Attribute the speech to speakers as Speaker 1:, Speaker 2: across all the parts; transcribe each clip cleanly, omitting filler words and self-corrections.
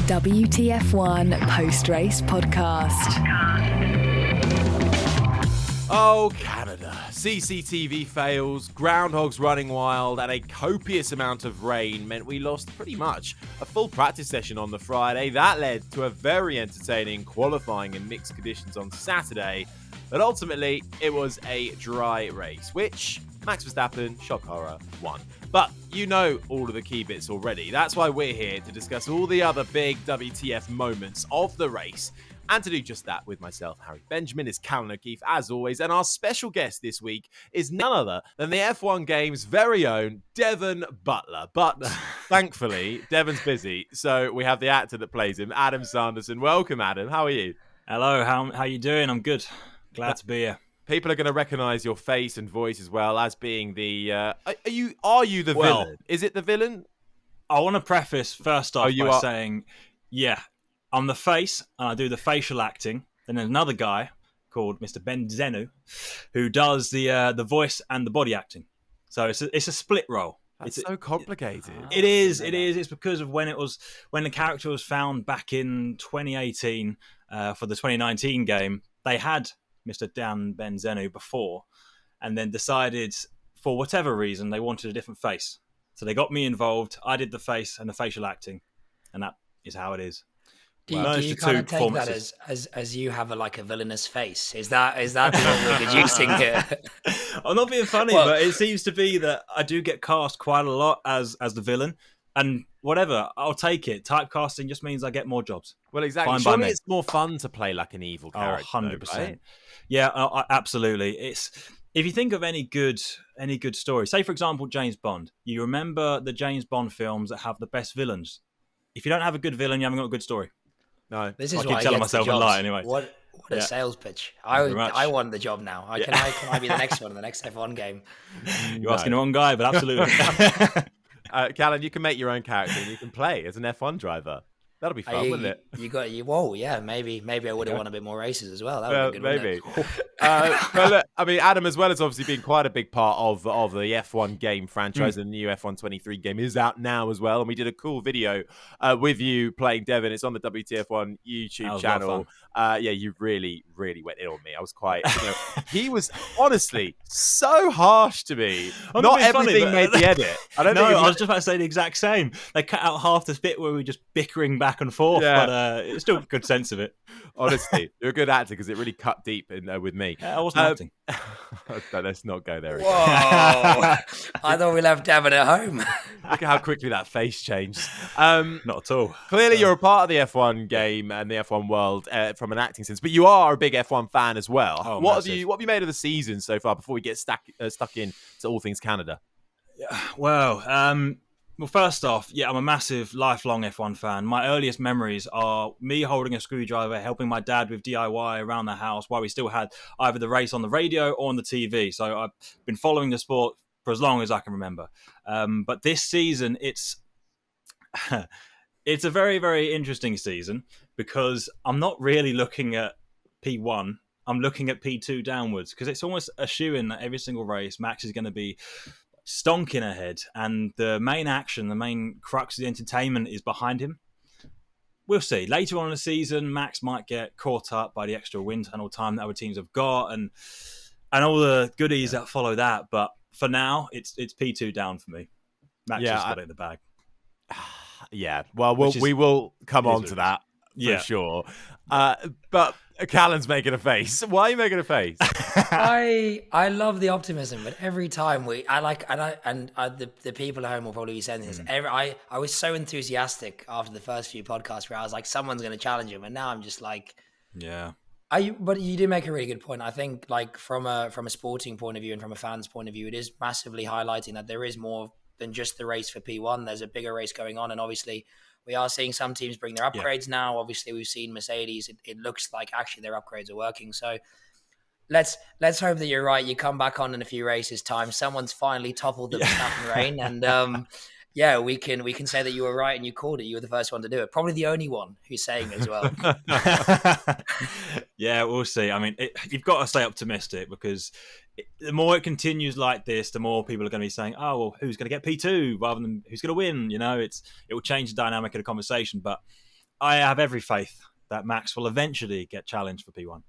Speaker 1: WTF1 Post-Race Podcast.
Speaker 2: Oh, Canada. CCTV fails, groundhogs running wild, and a copious amount of rain meant we lost pretty much a full practice session on the Friday. That led to a very entertaining qualifying in mixed conditions on Saturday, but ultimately it was a dry race, which Max Verstappen, shock horror, won. But you know all of the key bits already. That's why we're here to discuss all the other big WTF moments of the race. And to do just that with myself, Harry Benjamin, is Callan O'Keeffe, as always. And our special guest this week is none other than the F1 Game's very own Devon Butler. But thankfully, Devon's busy, so we have the actor that plays him, Adam Sanderson. Welcome, Adam. How are you?
Speaker 3: Hello, how you doing? I'm good. Glad to be here.
Speaker 2: People are going to recognise your face and voice as well as being the... Are you the villain? Is it the villain?
Speaker 3: I want to preface first off by saying, yeah, I'm the face and I do the facial acting. Then there's another guy called Mr. Benzenu who does the voice and the body acting. So it's a split role.
Speaker 2: It's so complicated.
Speaker 3: It is. It's because of when the character was found back in 2018 for the 2019 game. They had Mr. Dan Benzenu before, and then decided for whatever reason they wanted a different face. So they got me involved. I did the face and the facial acting, and that is how it is.
Speaker 4: Do you kind of take that as you have a villainous face? Is that what we're deducing here?
Speaker 3: I'm not being funny, but it seems to be that I do get cast quite a lot as the villain. And whatever, I'll take it. Typecasting just means I get more jobs.
Speaker 2: Well, exactly. Surely it's more fun to play like an evil character.
Speaker 3: 100%.
Speaker 2: Right?
Speaker 3: Yeah, absolutely. It's if you think of any good story, say for example James Bond. You remember the James Bond films that have the best villains. If you don't have a good villain, you haven't got a good story.
Speaker 2: No,
Speaker 4: this is
Speaker 3: I keep telling myself a lie anyway.
Speaker 4: What a sales pitch! I won the job now. Can I be the next one in the next F1 game?
Speaker 3: You're asking the wrong guy, but absolutely.
Speaker 2: Callan, you can make your own character and you can play as an F1 driver. That'll be fun, wouldn't it?
Speaker 4: Whoa, yeah, maybe I would have won a bit more races as well. That would be good,
Speaker 2: maybe. But look, I mean, Adam, as well as obviously being quite a big part of the F1 game franchise, and the new F1 23 game is out now as well. And we did a cool video with you playing Devon. It's on the WTF1 YouTube channel. You really, really went in on me. I was quite, he was honestly so harsh to me. Not everything made the edit.
Speaker 3: I was just about to say the exact same. They cut out half the bit where we were just bickering back and forth, but it's still a good sense of it.
Speaker 2: Honestly, you're a good actor because it really cut deep in with me.
Speaker 3: I wasn't acting.
Speaker 2: Let's not go there again.
Speaker 4: Whoa! I thought we left Devon at home.
Speaker 2: Look at how quickly that face changed.
Speaker 3: Not at all.
Speaker 2: Clearly, you're a part of the F1 game and the F1 world from an acting sense, but you are a big F1 fan as well.
Speaker 3: Oh,
Speaker 2: what have you made of the season so far before we get stuck in to all things Canada?
Speaker 3: Well, first off, I'm a massive, lifelong F1 fan. My earliest memories are me holding a screwdriver, helping my dad with DIY around the house while we still had either the race on the radio or on the TV. So I've been following the sport for as long as I can remember. But this season, it's a very, very interesting season because I'm not really looking at P1. I'm looking at P2 downwards because it's almost a shoo-in that every single race, Max is going to be stonking ahead, and the main action, the main crux of the entertainment is behind him. We'll see. Later on in the season, Max might get caught up by the extra wind tunnel time that other teams have got and all the goodies that follow that. But for now, it's P2 down for me. Max has got it in the bag.
Speaker 2: Yeah, well, we will come on to that for sure. But Callan's making a face. Why are you making a face?
Speaker 4: I love the optimism, but every time the people at home will probably be saying this. I was so enthusiastic after the first few podcasts where I was like, someone's going to challenge him, and now I'm just like,
Speaker 3: yeah.
Speaker 4: But you do make a really good point. I think from a sporting point of view and from a fan's point of view, it is massively highlighting that there is more than just the race for P1. There's a bigger race going on, and obviously we are seeing some teams bring their upgrades now. Obviously, we've seen Mercedes. It looks like actually their upgrades are working. So let's hope that you're right. You come back on in a few races' time. Someone's finally toppled the Verstappen reign, and we can say that you were right and you called it. You were the first one to do it. Probably the only one who's saying it as well.
Speaker 3: Yeah, we'll see. I mean, you've got to stay optimistic because the more it continues like this, the more people are going to be saying, "Oh, well, who's going to get P2 rather than who's going to win?" It will change the dynamic of the conversation. But I have every faith that Max will eventually get challenged for P1.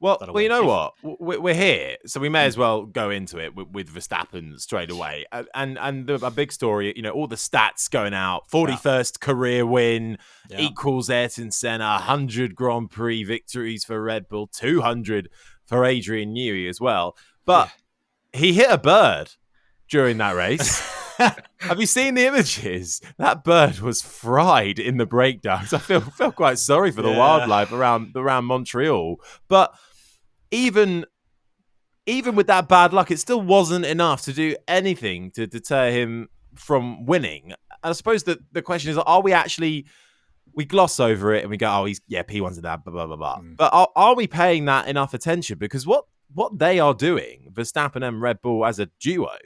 Speaker 2: Well, you know what? We're here, so we may as well go into it with Verstappen straight away. And a big story, all the stats going out: 41st career win equals Ayrton Senna, 100 Grand Prix victories for Red Bull, 200 for Adrian Newey as well. But he hit a bird during that race. Have you seen the images? That bird was fried in the breakdowns. I felt quite sorry for the wildlife around Montreal. But even with that bad luck, it still wasn't enough to do anything to deter him from winning. I suppose that the question is, are we actually... We gloss over it and we go, P1's in that, blah, blah, blah, blah. But are we paying that enough attention? Because what they are doing, Verstappen and Red Bull as a duo,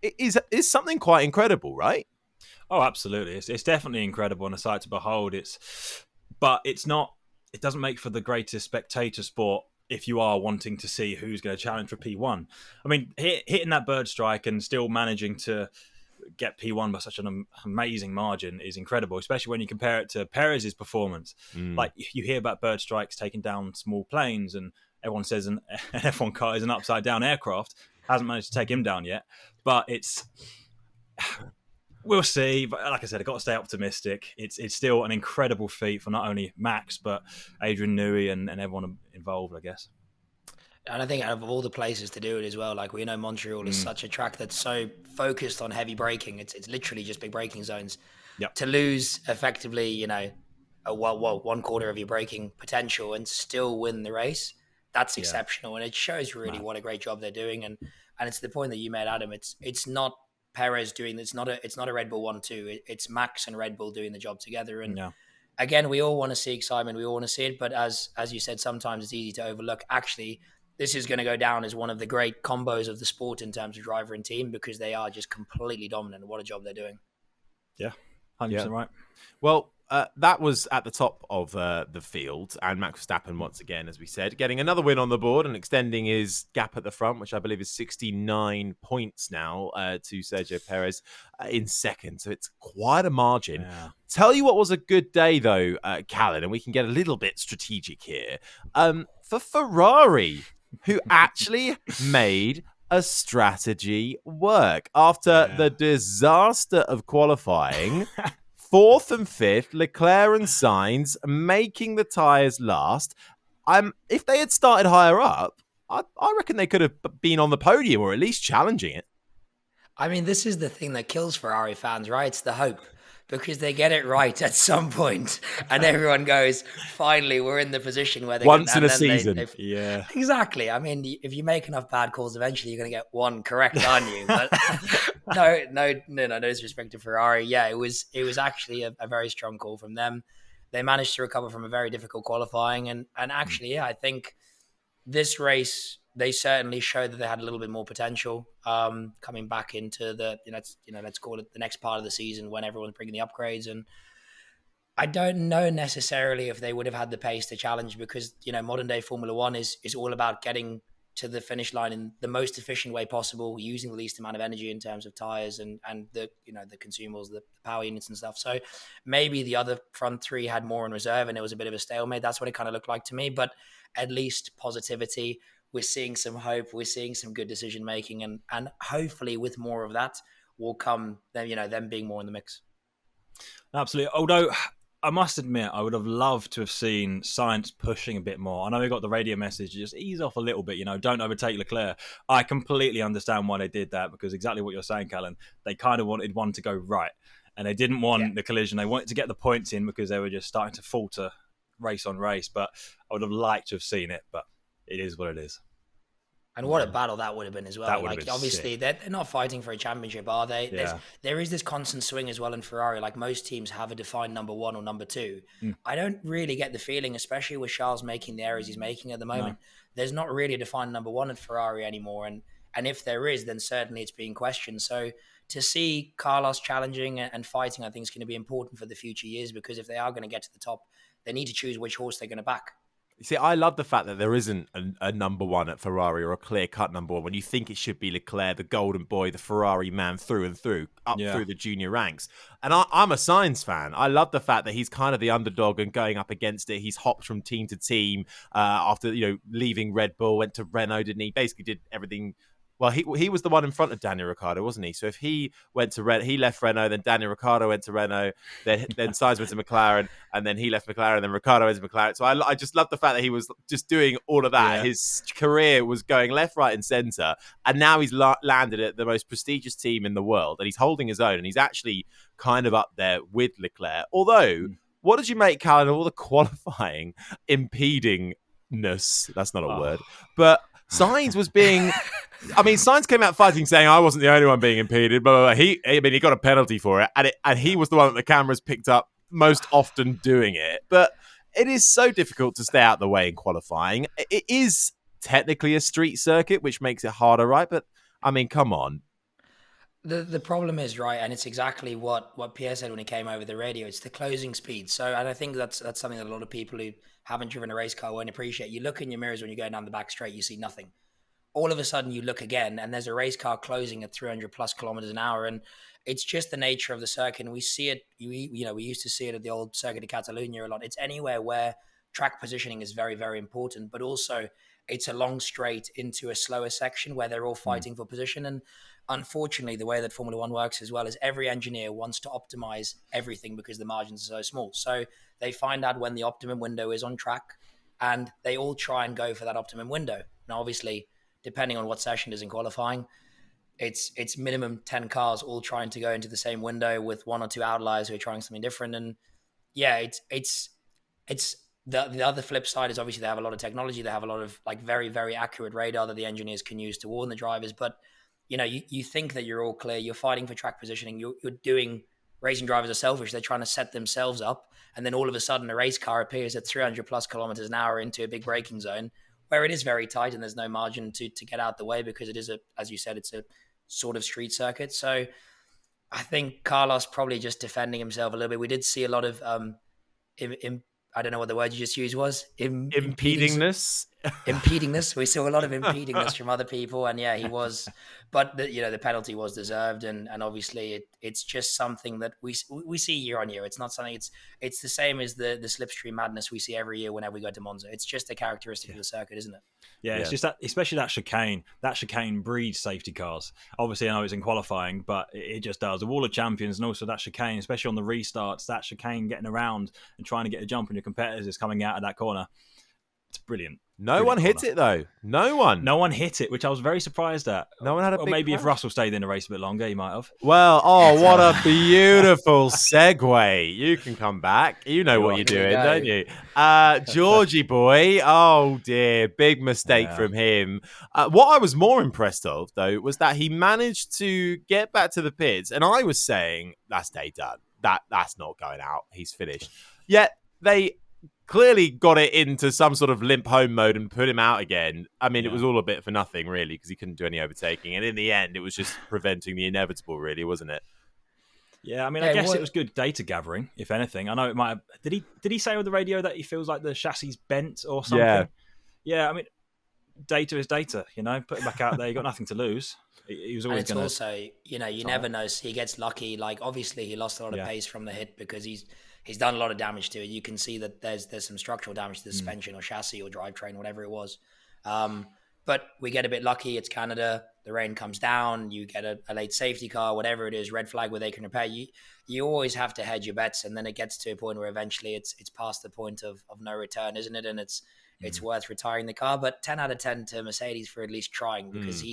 Speaker 2: is something quite incredible, right?
Speaker 3: Oh, absolutely. It's definitely incredible and a sight to behold. But it's not. It doesn't make for the greatest spectator sport if you are wanting to see who's going to challenge for P1. I mean, hitting that bird strike and still managing to get P1 by such an amazing margin is incredible, especially when you compare it to Perez's performance. Like, you hear about bird strikes taking down small planes, and everyone says an F1 car is an upside-down aircraft. Hasn't managed to take him down yet. But we'll see. But like I said, I've got to stay optimistic. It's still an incredible feat for not only Max, but Adrian Newey and everyone involved, I guess.
Speaker 4: And I think out of all the places to do it as well, like we know Montreal is such a track that's so focused on heavy braking. It's literally just big braking zones.
Speaker 3: Yep.
Speaker 4: To lose effectively, 1/4 of your braking potential and still win the race, that's exceptional. And it shows really what a great job they're doing. And it's the point that you made, Adam. It's not Perez doing this. It's not a Red Bull 1-2. It's Max and Red Bull doing the job together. And again, we all want to see excitement. We all want to see it. But as you said, sometimes it's easy to overlook. Actually, this is going to go down as one of the great combos of the sport in terms of driver and team, because they are just completely dominant. What a job they're doing.
Speaker 3: Yeah, 100% right.
Speaker 2: Well, that was at the top of the field, and Max Verstappen, once again, as we said, getting another win on the board and extending his gap at the front, which I believe is 69 points now to Sergio Perez in second. So it's quite a margin. Yeah. Tell you what was a good day, though, Callan, and we can get a little bit strategic here, for Ferrari, who actually made a strategy work after the disaster of qualifying. 4th and 5th, Leclerc and Sainz making the tyres last. If they had started higher up, I reckon they could have been on the podium or at least challenging it.
Speaker 4: I mean, this is the thing that kills Ferrari fans, right? It's the hope. Because they get it right at some point, and everyone goes, finally, we're in the position where they're
Speaker 2: once in a season.
Speaker 4: Exactly. I mean, if you make enough bad calls, eventually you're going to get one correct, aren't you? But no disrespect to Ferrari. Yeah, it was actually a very strong call from them. They managed to recover from a very difficult qualifying, and actually, I think this race, they certainly showed that they had a little bit more potential coming back into the, let's call it the next part of the season when everyone's bringing the upgrades. And I don't know necessarily if they would have had the pace to challenge, because, modern day Formula One is all about getting to the finish line in the most efficient way possible, using the least amount of energy in terms of tires and the, the consumables, the power units and stuff. So maybe the other front three had more in reserve and it was a bit of a stalemate. That's what it kind of looked like to me, but at least positivity. We're seeing some hope. We're seeing some good decision making, and hopefully with more of that will come them being more in the mix.
Speaker 3: Absolutely. Although I must admit, I would have loved to have seen Sainz pushing a bit more. I know we got the radio message, just ease off a little bit, don't overtake Leclerc. I completely understand why they did that, because exactly what you're saying, Callan, they kind of wanted one to go right, and they didn't want the collision. They wanted to get the points in because they were just starting to falter race on race. But I would have liked to have seen it, but it is what it is.
Speaker 4: And what a battle that would have been as well. Like, obviously, they're not fighting for a championship, are they?
Speaker 3: Yeah.
Speaker 4: There is this constant swing as well in Ferrari. Like, most teams have a defined number one or number two. I don't really get the feeling, especially with Charles making the errors he's making at the moment, there's not really a defined number one at Ferrari anymore. And if there is, then certainly it's being questioned. So to see Carlos challenging and fighting, I think is going to be important for the future years, because if they are going to get to the top, they need to choose which horse they're going to back.
Speaker 2: See, I love the fact that there isn't a number one at Ferrari or a clear-cut number one when you think it should be Leclerc, the golden boy, the Ferrari man through and through, up through the junior ranks. And I'm a Sainz fan. I love the fact that he's kind of the underdog and going up against it. He's hopped from team to team after leaving Red Bull, went to Renault, didn't he? Basically did everything. Well, he was the one in front of Daniel Ricciardo, wasn't he? So if he went to he left Renault, then Daniel Ricciardo went to Renault, then Sainz went to McLaren, and then he left McLaren, then Ricciardo went to McLaren. So I just love the fact that he was just doing all of that. Yeah. His career was going left, right, and centre, and now he's landed at the most prestigious team in the world, and he's holding his own, and he's actually kind of up there with Leclerc. Although, what did you make, Callan, of all the qualifying impedingness? That's not a word, but Sainz was being... I mean, Sainz came out fighting, saying I wasn't the only one being impeded, but he got a penalty for it, and he was the one that the cameras picked up most often doing it. But it is so difficult to stay out of the way in qualifying. It is technically a street circuit, which makes it harder, right? But I mean, come on.
Speaker 4: The problem is, right, and it's exactly what Pierre said when he came over the radio. It's the closing speed. So, and I think that's something that a lot of people who haven't driven a race car won't appreciate. You look in your mirrors when you're going down the back straight, you see nothing. All of a sudden you look again and there's a race car closing at 300 plus kilometers an hour. And it's just the nature of the circuit. And we see it, we used to see it at the old Circuit de Catalunya a lot. It's anywhere where track positioning is very, very important, but also it's a long straight into a slower section where they're all fighting for position. And unfortunately, the way that Formula One works as well is every engineer wants to optimize everything because the margins are so small. So they find out when the optimum window is on track and they all try and go for that optimum window. Now, obviously, depending on what session is in qualifying, it's minimum 10 cars all trying to go into the same window with one or two outliers who are trying something different. And yeah, it's the other flip side is obviously they have a lot of technology. They have a lot of like very, very accurate radar that the engineers can use to warn the drivers. But you think that you're all clear. You're fighting for track positioning. You're doing, racing drivers are selfish. They're trying to set themselves up. And then all of a sudden a race car appears at 300 plus kilometers an hour into a big braking zone, where it is very tight and there's no margin to get out the way because it is as you said, it's a sort of street circuit. So I think Carlos probably just defending himself a little bit. We did see a lot of, I don't know what the word you just used was.
Speaker 2: Impedingness.
Speaker 4: Impedingness. We saw a lot of impedingness from other people. And yeah, he was, but the penalty was deserved. And obviously it's just something that we see year on year. It's not something, it's the same as the slipstream madness we see every year whenever we go to Monza. It's just a characteristic of the circuit, isn't it?
Speaker 3: Yeah, it's just that, especially that chicane. That chicane breeds safety cars. Obviously, I know it's in qualifying, but it just does. The Wall of Champions and also that chicane, especially on the restarts, that chicane getting around and trying to get a jump on your competitors is coming out of that corner. It's brilliant.
Speaker 2: No one hit it, though. No one
Speaker 3: hit it, which I was very surprised at.
Speaker 2: No one had a big
Speaker 3: maybe
Speaker 2: crash.
Speaker 3: If Russell stayed in the race a bit longer, he might have.
Speaker 2: Well, what a beautiful segue. You can come back. You know what you're doing, don't you? Georgie boy. Oh, dear. Big mistake from him. What I was more impressed of, though, was that he managed to get back to the pits. And I was saying, that's day done. That's not going out. He's finished. Yet they clearly got it into some sort of limp home mode and put him out again. I mean, it was all a bit for nothing, really, because he couldn't do any overtaking. And in the end, it was just preventing the inevitable, really, wasn't it?
Speaker 3: Yeah, I mean, I guess it was good data gathering, if anything. I know it might have... Did he say on the radio that he feels like the chassis bent or something? Yeah, I mean, data is data, Put him back out there. You got nothing to lose. He was always going to...
Speaker 4: also, you never know. So he gets lucky. Like, obviously, he lost a lot of pace from the hit because he's done a lot of damage to it. You can see that there's some structural damage to the suspension or chassis or drivetrain, whatever it was. But we get a bit lucky. It's Canada. The rain comes down. You get a late safety car, whatever it is, red flag where they can repair. You always have to hedge your bets, and then it gets to a point where eventually it's past the point of no return, isn't it? And it's worth retiring the car. But 10 out of 10 to Mercedes for at least trying, because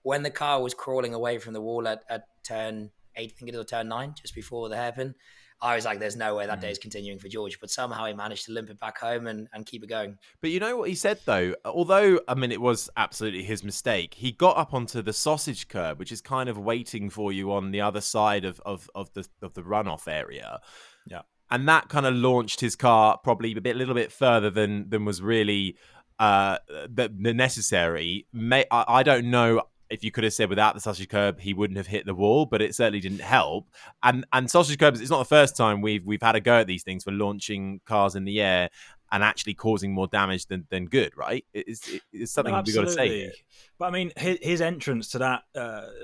Speaker 4: when the car was crawling away from the wall at turn 8, I think it was turn 9, just before the hairpin, I was like, there's no way that day is continuing for George. But somehow he managed to limp it back home and keep it going.
Speaker 2: But you know what he said, though? Although, I mean, it was absolutely his mistake, he got up onto the sausage curb, which is kind of waiting for you on the other side of the runoff area.
Speaker 3: Yeah.
Speaker 2: And that kind of launched his car probably a little bit further than was really the necessary. I don't know if you could have said without the sausage curb, he wouldn't have hit the wall, but it certainly didn't help. And sausage curbs, it's not the first time we've had a go at these things for launching cars in the air. and actually causing more damage than good, right? It's something we've got to say here.
Speaker 3: But I mean, his entrance to that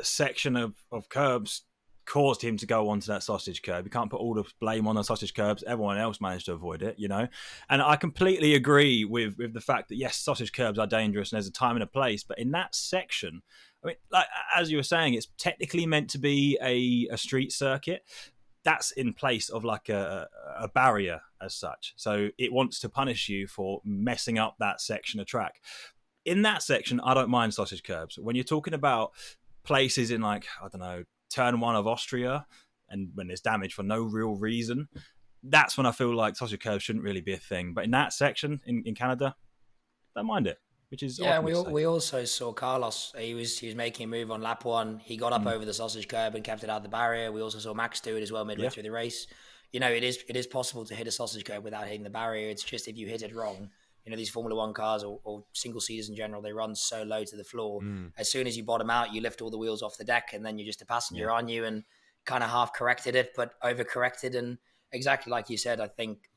Speaker 3: section of curbs caused him to go onto that sausage curb. You can't put all the blame on the sausage curbs. Everyone else managed to avoid it, And I completely agree with the fact that, yes, sausage curbs are dangerous and there's a time and a place. But in that section, I mean, like as you were saying, it's technically meant to be a street circuit. That's in place of like a barrier as such. So it wants to punish you for messing up that section of track. In that section, I don't mind sausage curbs. When you're talking about places in like, I don't know, turn 1 of Austria, and when there's damage for no real reason, that's when I feel like sausage curbs shouldn't really be a thing. But in that section in Canada, don't mind it, which is
Speaker 4: we also saw Carlos. He was making a move on lap 1. He got up over the sausage curb and kept it out of the barrier. We also saw Max do it as well midway through the race. It is possible to hit a sausage curb without hitting the barrier. It's just if you hit it wrong. These Formula One cars or single seaters in general, they run so low to the floor. As soon as you bottom out, you lift all the wheels off the deck, and then you're just a passenger, aren't you? And kind of half corrected it, but overcorrected. And exactly like you said, I think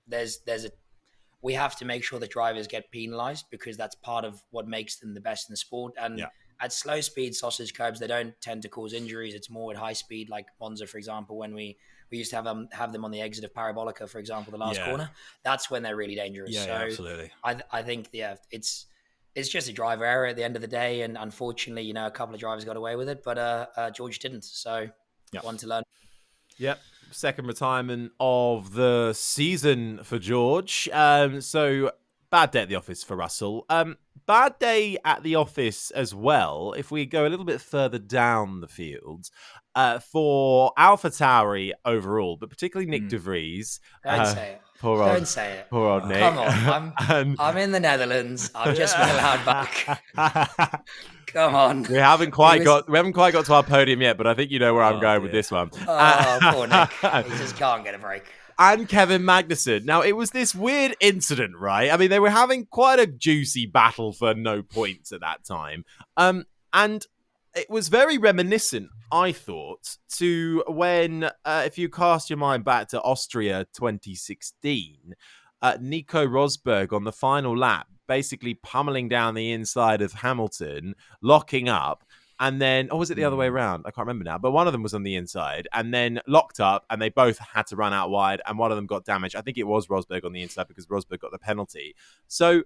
Speaker 4: we have to make sure that drivers get penalised, because that's part of what makes them the best in the sport. And at slow speed sausage curbs, they don't tend to cause injuries. It's more at high speed, like Monza, for example, when we used to have them on the exit of Parabolica, for example, the last corner. That's when they're really dangerous.
Speaker 3: Yeah, absolutely.
Speaker 4: I think, it's just a driver error at the end of the day. And unfortunately, a couple of drivers got away with it, but George didn't. So one to learn.
Speaker 2: Yep. Second retirement of the season for George. So bad day at the office for Russell. Bad day at the office as well, if we go a little bit further down the field, for AlphaTauri overall, but particularly Nick De Vries.
Speaker 4: Don't say it.
Speaker 2: Don't
Speaker 4: say it.
Speaker 2: Poor old Nick.
Speaker 4: Come on. I'm in the Netherlands. I've just been allowed back. Come on.
Speaker 2: We haven't quite got to our podium yet, but I think you know where I'm going with this one.
Speaker 4: Poor Nick. He just can't get a break.
Speaker 2: And Kevin Magnussen. Now, it was this weird incident, right? I mean, they were having quite a juicy battle for no points at that time. And it was very reminiscent, I thought, to when, if you cast your mind back to Austria 2016, Nico Rosberg on the final lap, basically pummeling down the inside of Hamilton, locking up. And then, or was it the other way around? I can't remember now. But one of them was on the inside and then locked up, and they both had to run out wide, and one of them got damaged. I think it was Rosberg on the inside because Rosberg got the penalty. So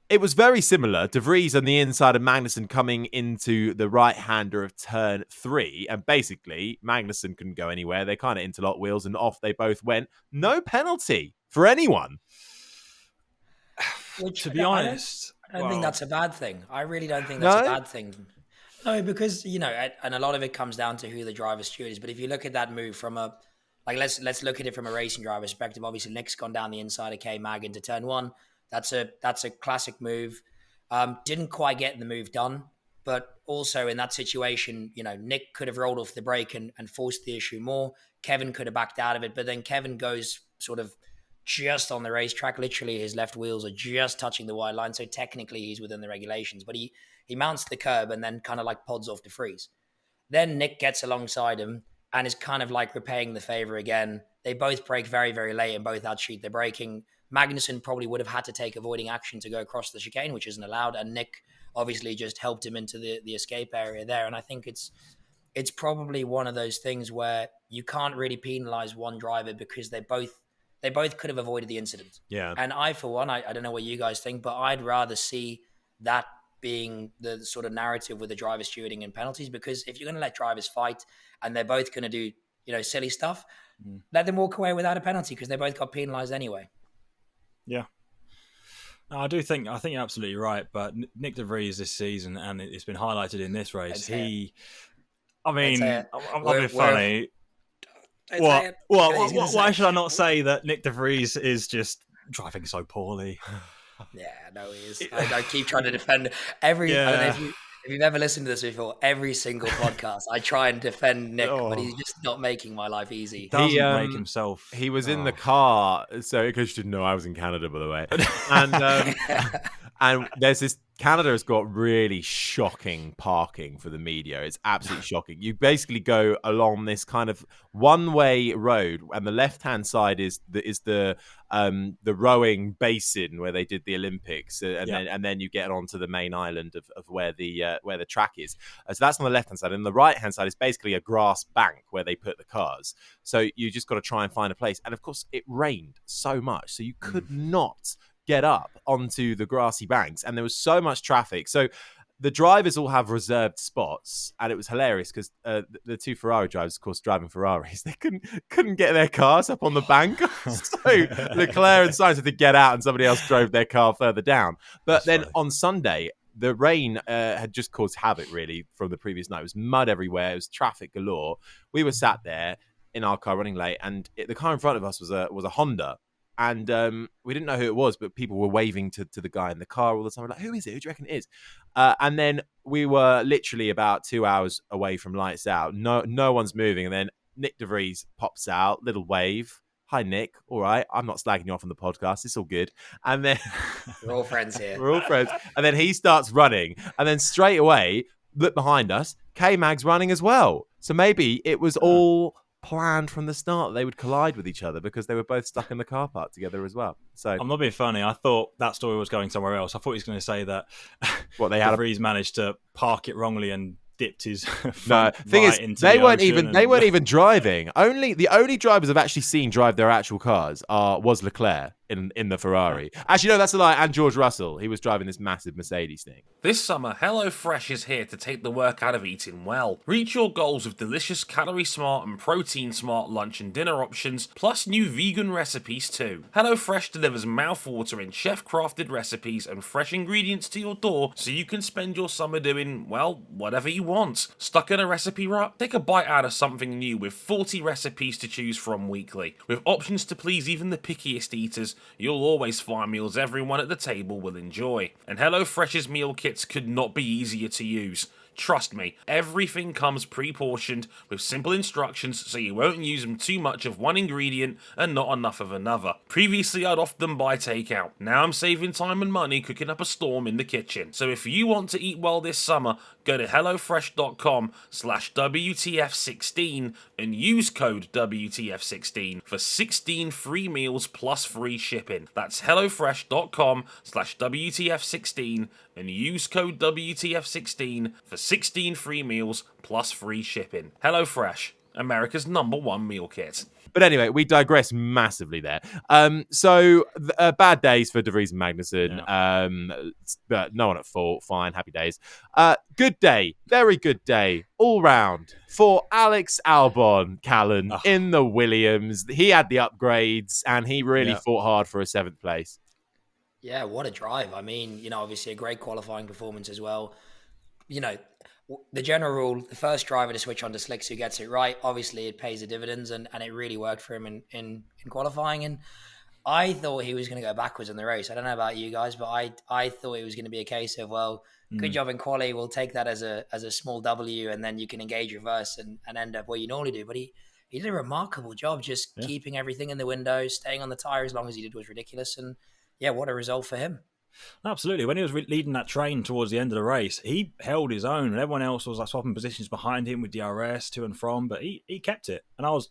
Speaker 2: it was very similar. De Vries on the inside of Magnussen coming into the right-hander of turn 3. And basically, Magnussen couldn't go anywhere. They kind of interlocked wheels and off they both went. No penalty for anyone.
Speaker 4: Which,
Speaker 3: to be honest,
Speaker 4: I don't think that's a bad thing. I really don't think that's a bad thing. No, because, and a lot of it comes down to who the driver steward is. But if you look at that move from let's look at it from a racing driver perspective. Obviously, Nick's gone down the inside of K-Mag into turn 1. That's a classic move. Didn't quite get the move done. But also in that situation, Nick could have rolled off the brake and forced the issue more. Kevin could have backed out of it. But then Kevin goes sort of just on the racetrack. Literally, his left wheels are just touching the wide line. So technically, he's within the regulations. But he mounts the curb and then kind of like pods off De Vries. Then Nick gets alongside him and is kind of like repaying the favor again. They both brake very, very late and both outshoot their braking. Magnussen probably would have had to take avoiding action to go across the chicane, which isn't allowed. And Nick obviously just helped him into the escape area there. And I think it's probably one of those things where you can't really penalize one driver because they both could have avoided the incident.
Speaker 2: Yeah.
Speaker 4: And I, for one, I don't know what you guys think, but I'd rather see that being the sort of narrative with the driver stewarding and penalties, because if you're going to let drivers fight and they're both going to do, silly stuff, let them walk away without a penalty because they both got penalized anyway.
Speaker 3: Yeah. No, I think you're absolutely right. But Nick De Vries this season, and it's been highlighted in this race, I'm being funny. Why should I not say that Nick De Vries is just driving so poorly?
Speaker 4: Yeah, no, he is. I keep trying to defend I don't know if you've ever listened to this before, every single podcast, I try and defend Nick, but he's just not making my life easy.
Speaker 3: He doesn't make himself.
Speaker 2: He was in the car, so in case you didn't know, I was in Canada, by the way. And and there's this Canada has got really shocking parking for the media. It's absolutely shocking. You basically go along this kind of one-way road, and the left-hand side is the rowing basin where they did the Olympics, and then you get onto the main island of where the track is. So that's on the left-hand side, and the right-hand side is basically a grass bank where they put the cars. So you just got to try and find a place. And of course, it rained so much, so you could not get up onto the grassy banks, and there was so much traffic. So the drivers all have reserved spots, and it was hilarious because the two Ferrari drivers, of course, driving Ferraris, they couldn't get their cars up on the bank. So Leclerc and Sainz had to get out, and somebody else drove their car further down. But
Speaker 3: That's
Speaker 2: then
Speaker 3: funny.
Speaker 2: on Sunday, the rain had just caused havoc, really, from the previous night. It was mud everywhere. It was traffic galore. We were sat there in our car running late, and the car in front of us was a Honda. And we didn't know who it was, but people were waving to the guy in the car all the time. We're like, who is it? Who do you reckon it is? And then we were literally about 2 hours away from lights out. No one's moving. And then Nick De Vries pops out, little wave. Hi, Nick. All right. I'm not slagging you off on the podcast. It's all good. And then
Speaker 4: We're all friends here.
Speaker 2: we're all friends. And then he starts running. And then straight away, look behind us, K-Mag's running as well. So maybe it was all planned from the start that they would collide with each other because they were both stuck in the car park together as well. So
Speaker 3: I'm not being funny. I thought that story was going somewhere else. I thought he was going to say that
Speaker 2: what they had.
Speaker 3: De Vries managed to park it wrongly and dipped his
Speaker 2: No, thing
Speaker 3: right
Speaker 2: is,
Speaker 3: into
Speaker 2: they
Speaker 3: the
Speaker 2: weren't
Speaker 3: ocean
Speaker 2: even driving. The only drivers I've actually seen drive their actual cars was Leclerc in the Ferrari. Actually, no, that's a lie. And George Russell, he was driving this massive Mercedes thing.
Speaker 5: This summer, HelloFresh is here to take the work out of eating well. Reach your goals with delicious calorie-smart and protein-smart lunch and dinner options, plus new vegan recipes too. HelloFresh delivers mouth-watering, chef-crafted recipes and fresh ingredients to your door so you can spend your summer doing, well, whatever you want. Stuck in a recipe rut? Take a bite out of something new with 40 recipes to choose from weekly. With options to please even the pickiest eaters, you'll always find meals everyone at the table will enjoy. And HelloFresh's meal kits could not be easier to use. Trust me, everything comes pre-portioned with simple instructions so you won't use them too much of one ingredient and not enough of another. Previously, I'd often buy takeout. Now I'm saving time and money cooking up a storm in the kitchen. So if you want to eat well this summer, go to hellofresh.com/WTF16 and use code WTF16 for 16 free meals plus free shipping. That's hellofresh.com/WTF16 and use code WTF16 for 16 free meals plus free shipping. HelloFresh, America's #1 meal kit.
Speaker 2: But anyway, we digress massively there. So bad days for De Vries and Magnussen.
Speaker 3: Yeah.
Speaker 2: But no one at fault. Fine, happy days. Good day, very good day, all round for Alex Albon, Callan, in the Williams. He had the upgrades, and he really fought hard for a 7th place.
Speaker 4: Yeah, what a drive. I mean, obviously a great qualifying performance as well. The general rule, the first driver to switch on to slicks who gets it right, obviously it pays the dividends, and it really worked for him in qualifying. And I thought he was going to go backwards in the race. I don't know about you guys, but I thought it was going to be a case of, good job in quali, we'll take that as a small W, and then you can engage reverse and end up where you normally do. But he did a remarkable job just keeping everything in the window, staying on the tyre as long as he did was ridiculous. And yeah, what a result for him.
Speaker 3: Absolutely. When he was leading that train towards the end of the race, he held his own, and everyone else was swapping positions behind him with DRS to and from, but he kept it, and I was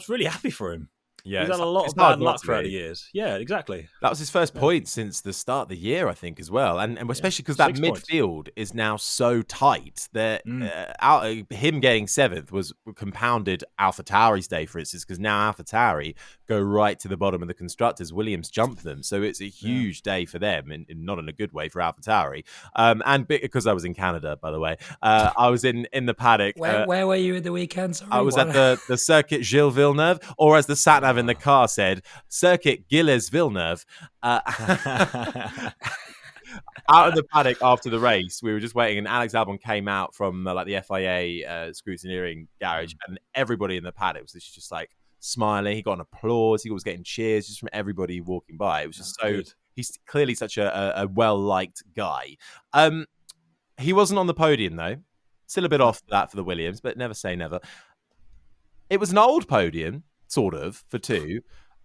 Speaker 3: really happy for him.
Speaker 2: Yeah,
Speaker 3: he's had a lot of
Speaker 2: hard
Speaker 3: bad luck
Speaker 2: to
Speaker 3: throughout
Speaker 2: be.
Speaker 3: the years. Yeah, exactly.
Speaker 2: That was his first point since the start of the year, I think, as well. And especially because that
Speaker 3: 6 points.
Speaker 2: midfield is now so tight that him getting 7th was compounded AlphaTauri's day, for instance, because now AlphaTauri go right to the bottom of the constructors. Williams jump them. So it's a huge day for them, and not in a good way for AlphaTauri. And because I was in Canada, by the way, I was in the paddock.
Speaker 4: Where were you at the weekend? Sorry,
Speaker 2: I was at the Circuit Gilles Villeneuve, or as the sat-nav in the car said, Circuit Gilles Villeneuve. Out in the paddock after the race, we were just waiting, and Alex Albon came out from the FIA scrutineering garage, and everybody in the paddock was just like smiling. He got an applause. He was getting cheers just from everybody walking by. It was just so good. He's clearly such a well-liked guy. He wasn't on the podium, though. Still a bit off that for the Williams, but never say never. It was an old podium, sort of, for 2,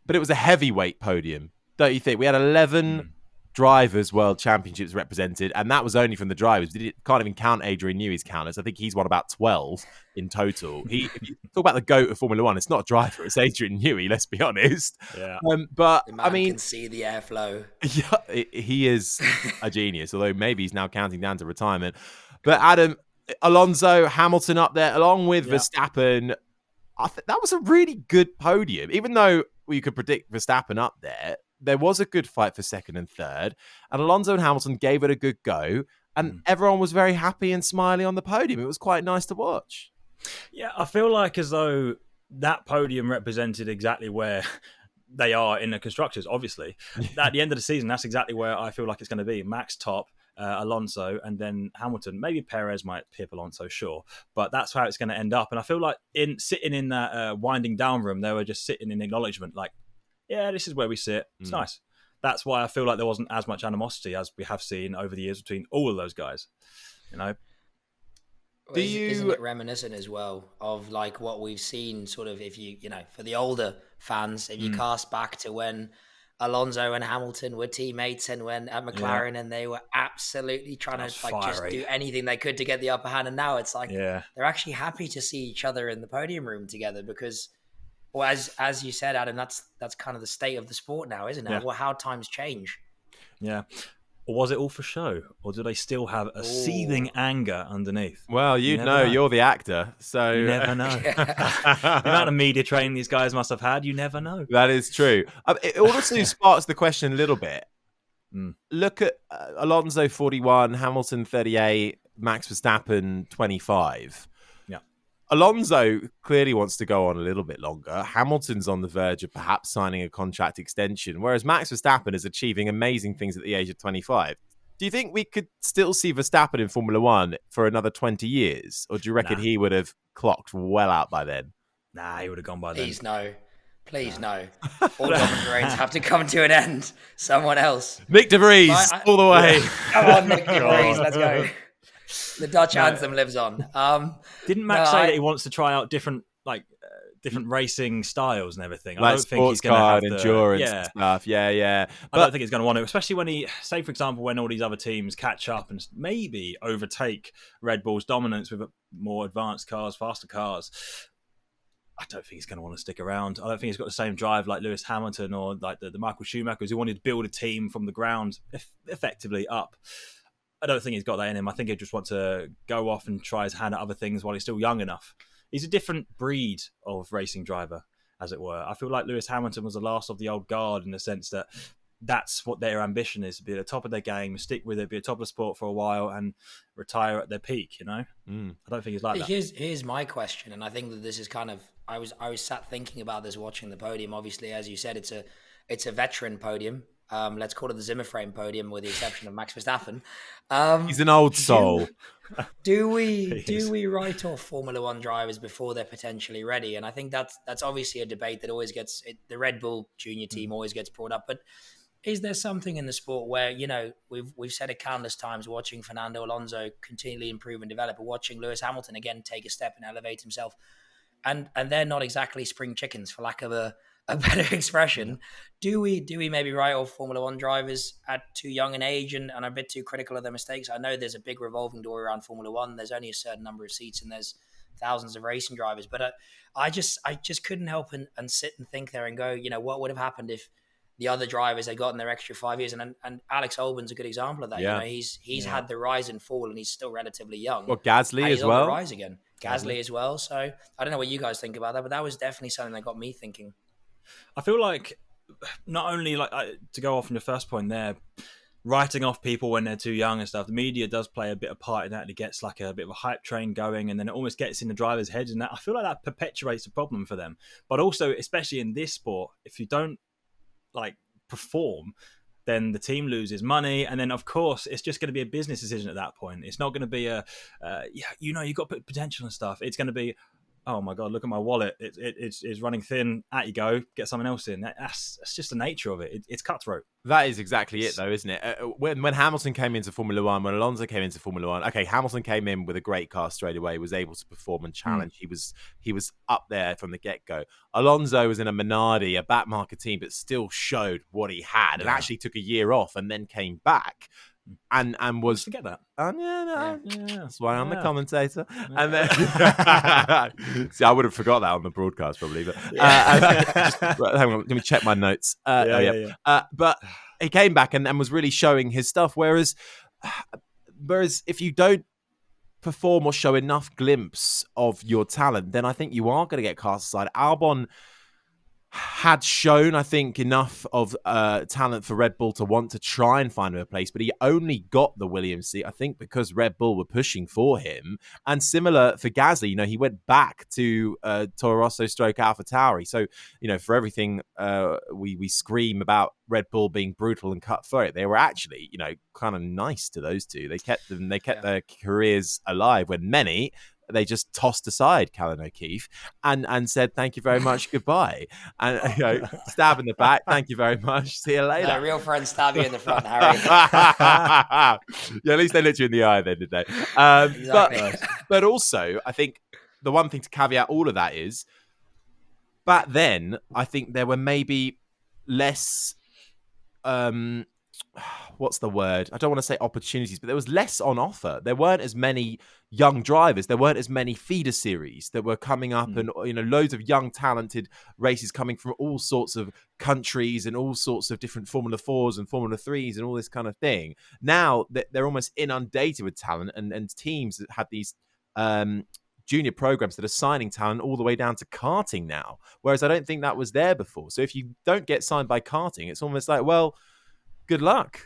Speaker 2: but it was a heavyweight podium, don't you think? We had 11 Drivers' World Championships represented, and that was only from the drivers. Can't even count Adrian Newey's counters. I think he's won about 12 in total. If you talk about the GOAT of Formula One, it's not a driver, it's Adrian Newey, let's be honest.
Speaker 3: Yeah.
Speaker 2: But
Speaker 4: The man can see the airflow.
Speaker 2: Yeah, he is a genius, although maybe he's now counting down to retirement. But Adam, Alonso, Hamilton up there, along with Verstappen, that was a really good podium. Even though we could predict Verstappen up there was a good fight for second and third. And Alonso and Hamilton gave it a good go. And everyone was very happy and smiley on the podium. It was quite nice to watch.
Speaker 3: Yeah, I feel like as though that podium represented exactly where they are in the constructors, obviously. At the end of the season, that's exactly where I feel like it's going to be. Max top, Alonso, and then Hamilton. Maybe Perez might pip Alonso, sure. But that's how it's going to end up. And I feel like sitting in that winding down room, they were just sitting in acknowledgement like, yeah, this is where we sit. It's nice. That's why I feel like there wasn't as much animosity as we have seen over the years between all of those guys. You know?
Speaker 4: Isn't it reminiscent as well of like what we've seen sort of if you know, for the older fans, if you cast back to when Alonso and Hamilton were teammates and when at McLaren and they were absolutely trying to like just do anything they could to get the upper hand. And now it's like they're actually happy to see each other in the podium room together because, well, as you said, Adam, that's kind of the state of the sport now, isn't it?
Speaker 3: Yeah.
Speaker 4: Well, how times change.
Speaker 3: Yeah. Or was it all for show? Or do they still have a seething anger underneath?
Speaker 2: Well, you'd know. You're the actor, so...
Speaker 3: You never know. The amount of media training these guys must have had, you never know.
Speaker 2: That is true. It also sparks the question a little bit. Look at Alonso 41, Hamilton 38, Max Verstappen 25. Alonso clearly wants to go on a little bit longer. Hamilton's on the verge of perhaps signing a contract extension, whereas Max Verstappen is achieving amazing things at the age of 25. Do you think we could still see Verstappen in Formula One for another 20 years? Or do you reckon he would have clocked well out by then?
Speaker 3: Nah, he would have gone by then.
Speaker 4: Please no. All dominant reigns have to come to an end. Someone else.
Speaker 2: Nick De Vries, all the way.
Speaker 4: Come on, Nick De Vries, let's go. The Dutch anthem lives on.
Speaker 3: Didn't Max say that he wants to try out different racing styles and everything?
Speaker 2: Like
Speaker 3: I don't think he's going to have
Speaker 2: endurance and stuff. Yeah.
Speaker 3: But I don't think he's going to want to, especially when say, for example, when all these other teams catch up and maybe overtake Red Bull's dominance with more advanced cars, faster cars. I don't think he's going to want to stick around. I don't think he's got the same drive like Lewis Hamilton or like the Michael Schumachers who wanted to build a team from the ground effectively up. I don't think he's got that in him. I think he just wants to go off and try his hand at other things while he's still young enough. He's a different breed of racing driver, as it were. I feel like Lewis Hamilton was the last of the old guard in the sense that that's what their ambition is, to be at the top of their game, stick with it, be at the top of the sport for a while and retire at their peak, you know? I don't think he's like that.
Speaker 4: Here's my question, and I think that this is kind of... I was sat thinking about this watching the podium. Obviously, as you said, it's a veteran podium. Let's call it the Zimmer frame podium, with the exception of Max Verstappen.
Speaker 2: He's an old soul.
Speaker 4: Do we write off Formula One drivers before they're potentially ready? And I think that's obviously a debate that always gets the Red Bull junior team always gets brought up. But is there something in the sport where, you know, we've said it countless times, watching Fernando Alonso continually improve and develop, or watching Lewis Hamilton again take a step and elevate himself, and they're not exactly spring chickens, for lack of a better expression. Do we maybe write off Formula One drivers at too young an age and are a bit too critical of their mistakes? I know there's a big revolving door around Formula One. There's only a certain number of seats and there's thousands of racing drivers. But I just couldn't help and sit and think there and go, you know, what would have happened if the other drivers had gotten their extra 5 years? And Alex Albon's a good example of that.
Speaker 2: Yeah.
Speaker 4: You know, he's had the rise and fall and he's still relatively young.
Speaker 2: Well, Gasly
Speaker 4: and he's
Speaker 2: as well.
Speaker 4: on the rise again. Gasly as well. So I don't know what you guys think about that, but that was definitely something that got me thinking.
Speaker 3: I feel like not only to go off on your first point there, writing off people when they're too young and stuff, the media does play a bit of part in that. It gets like a bit of a hype train going and then it almost gets in the drivers' heads, and that I feel like that perpetuates the problem for them. But also, especially in this sport, if you don't perform, then the team loses money, and then of course it's just going to be a business decision at that point. It's not going to be you've got potential and stuff. It's going to be, oh my God, look at my wallet. It's running thin. Out you go. Get something else in. That's just the nature of it. It's cutthroat.
Speaker 2: That is exactly it, though, isn't it? When Hamilton came into Formula One, when Alonso came into Formula One, okay, Hamilton came in with a great car straight away, was able to perform and challenge. He was up there from the get-go. Alonso was in a Minardi, a backmarker team, but still showed what he had, and actually took a year off and then came back. And was
Speaker 3: Forget that.
Speaker 2: That's why I'm the commentator. And then see, I would have forgot that on the broadcast probably. But hang on, let me check my notes. But he came back and was really showing his stuff. Whereas if you don't perform or show enough glimpse of your talent, then I think you are going to get cast aside. Albon had shown, I think, enough of talent for Red Bull to want to try and find him a place, but he only got the Williams seat, I think, because Red Bull were pushing for him. And similar for Gasly, he went back to Toro Rosso stroke AlphaTauri. So, for everything we scream about Red Bull being brutal and cutthroat, they were actually, kind of nice to those two. They kept their careers alive when many they just tossed aside Callan O'Keeffe and said, thank you very much, goodbye. And, stab in the back, thank you very much, see you later.
Speaker 4: No, real friends stab you in the front, Harry.
Speaker 2: Yeah, at least they looked you in the eye then, did they?
Speaker 4: Exactly.
Speaker 2: But also, I think the one thing to caveat all of that is, back then, I think there were maybe less... what's the word? I don't want to say opportunities, but there was less on offer. There weren't as many young drivers. There weren't as many feeder series that were coming up and, loads of young, talented races coming from all sorts of countries and all sorts of different Formula 4s and Formula 3s and all this kind of thing. Now they're almost inundated with talent and teams that have these junior programs that are signing talent all the way down to karting now. Whereas I don't think that was there before. So if you don't get signed by karting, it's almost like, well, good luck.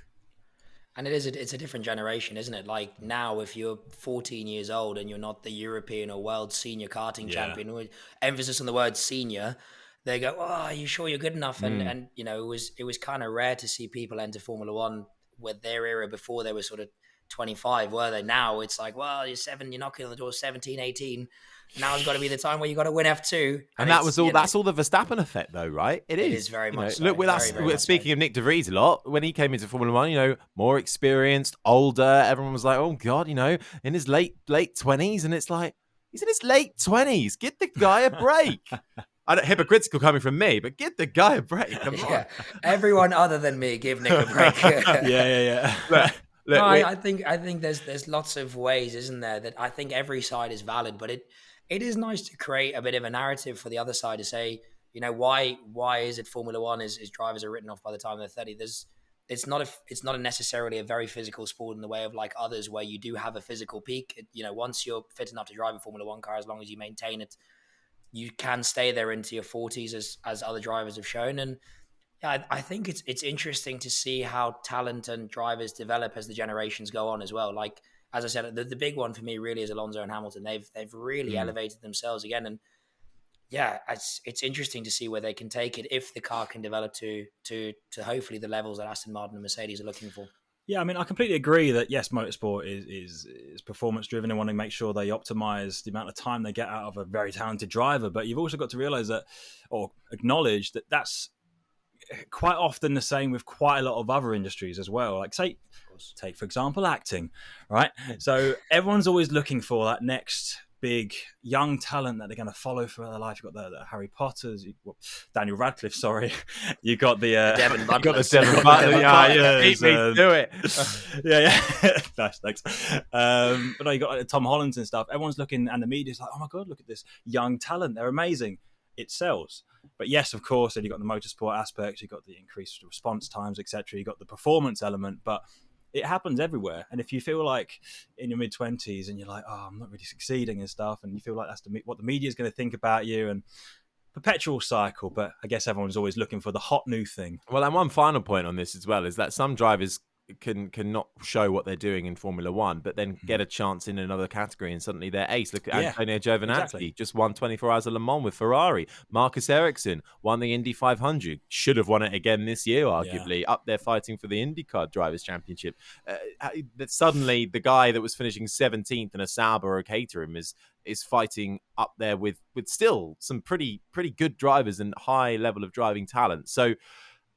Speaker 4: And it's a different generation, isn't it? Like now, if you're 14 years old and you're not the European or world senior karting champion, with emphasis on the word senior, they go, "Oh, are you sure you're good enough?" And it was kind of rare to see people enter Formula One with their era before they were sort of 25, were they? Now it's like, well, you're knocking on the door 17, 18. Now's got to be the time where you got to win F2.
Speaker 2: And that was all. That's all the Verstappen effect, though, right? It is
Speaker 4: very much. So.
Speaker 2: Look, with us. Speaking of Nick De Vries a lot, when he came into Formula One, more experienced, older. Everyone was like, "Oh God," in his late 20s, and it's like he's in his late 20s. Get the guy a break. Hypocritical coming from me, but get the guy a break. Come on.
Speaker 4: Everyone other than me, give Nick a break.
Speaker 3: Yeah.
Speaker 2: Look,
Speaker 4: I think there's lots of ways, isn't there? That I think every side is valid, but it is nice to create a bit of a narrative for the other side to say, why is it Formula One is drivers are written off by the time they're 30? It's not necessarily a very physical sport in the way of like others where you do have a physical peak. Once you're fit enough to drive a Formula One car, as long as you maintain it, you can stay there into your 40s as other drivers have shown. And yeah, I think it's interesting to see how talent and drivers develop as the generations go on as well. Like, as I said, the big one for me really is Alonso and Hamilton. They've really elevated themselves again, and yeah, it's interesting to see where they can take it if the car can develop to hopefully the levels that Aston Martin and Mercedes are looking for.
Speaker 3: Yeah, I mean, I completely agree that yes, motorsport is performance driven and want to make sure they optimize the amount of time they get out of a very talented driver. But you've also got to realize that, or acknowledge that that's quite often the same with quite a lot of other industries as well. Like take for example acting, right? So everyone's always looking for that next big young talent that they're going to follow for their life. You've got the Harry Potters, Daniel Radcliffe, sorry. You got the
Speaker 4: Devon Butler.
Speaker 2: You got the Devon Butler. Yeah, beat me, do it.
Speaker 3: yeah. Nice, thanks. But no, you got Tom Hollands and stuff. Everyone's looking, and the media's like, oh my God, look at this young talent. They're amazing. It sells. But yes, of course, then you've got the motorsport aspects, you've got the increased response times, etc. You've got the performance element, but it happens everywhere. And if you feel like in your mid-20s and you're like, oh, I'm not really succeeding and stuff, and you feel like that's what the media is going to think about you, and perpetual cycle. But I guess everyone's always looking for the hot new thing.
Speaker 2: Well, and one final point on this as well is that some drivers can not show what they're doing in Formula One, but then get a chance in another category and suddenly they're ace. Look at Antonio Giovinazzi, just won 24 Hours of Le Mans with Ferrari. Marcus Ericsson won the Indy 500, should have won it again this year, arguably, up there fighting for the IndyCar Drivers' Championship. Suddenly, the guy that was finishing 17th in a Sauber or Caterham is fighting up there with still some pretty good drivers and high level of driving talent. So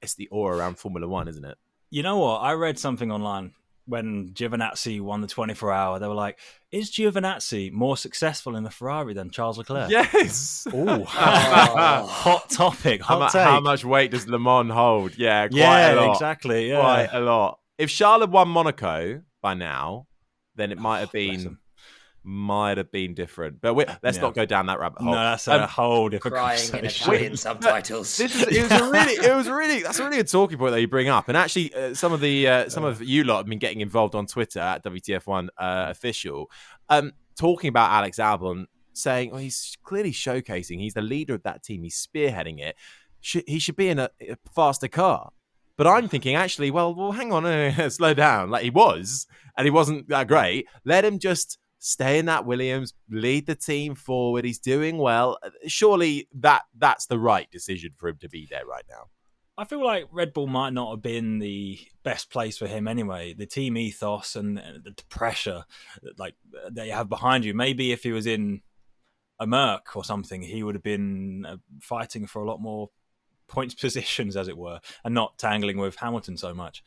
Speaker 2: it's the aura around Formula One, isn't it?
Speaker 3: You know what? I read something online when Giovinazzi won the 24-hour. They were like, is Giovinazzi more successful in the Ferrari than Charles Leclerc?
Speaker 2: Yes.
Speaker 3: Ooh. Hot topic. Hot take.
Speaker 2: How much weight does Le Mans hold? Yeah, quite a lot.
Speaker 3: Exactly. Yeah.
Speaker 2: Quite a lot. If Charles had won Monaco by now, then it might have been different. But let's not go down that rabbit hole.
Speaker 3: No, that's a whole different
Speaker 4: crying in
Speaker 3: conversation.
Speaker 4: Italian subtitles.
Speaker 2: That's a really good talking point that you bring up. And actually, some of you lot have been getting involved on Twitter at WTF1 official, talking about Alex Albon, saying, well, he's clearly showcasing. He's the leader of that team. He's spearheading it. He should be in a faster car. But I'm thinking, actually, well, hang on, slow down. Like he was, and he wasn't that great. Let him just stay in that Williams, lead the team forward. He's doing well. Surely that's the right decision for him to be there right now.
Speaker 3: I feel like Red Bull might not have been the best place for him anyway. The team ethos and the pressure that you have behind you. Maybe if he was in a Merc or something, he would have been fighting for a lot more points positions, as it were, and not tangling with Hamilton so much.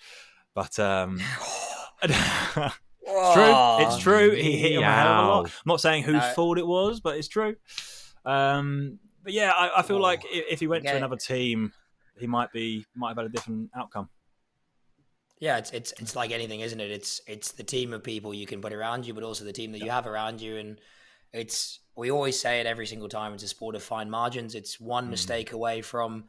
Speaker 3: But It's true. He hit him a hell of a lot. I'm not saying whose fault it was, but it's true. But yeah, I feel like if he went to another team, he might have had a different outcome.
Speaker 4: Yeah, it's like anything, isn't it? It's the team of people you can put around you, but also the team that you have around you. And we always say it every single time. It's a sport of fine margins. It's one mistake away from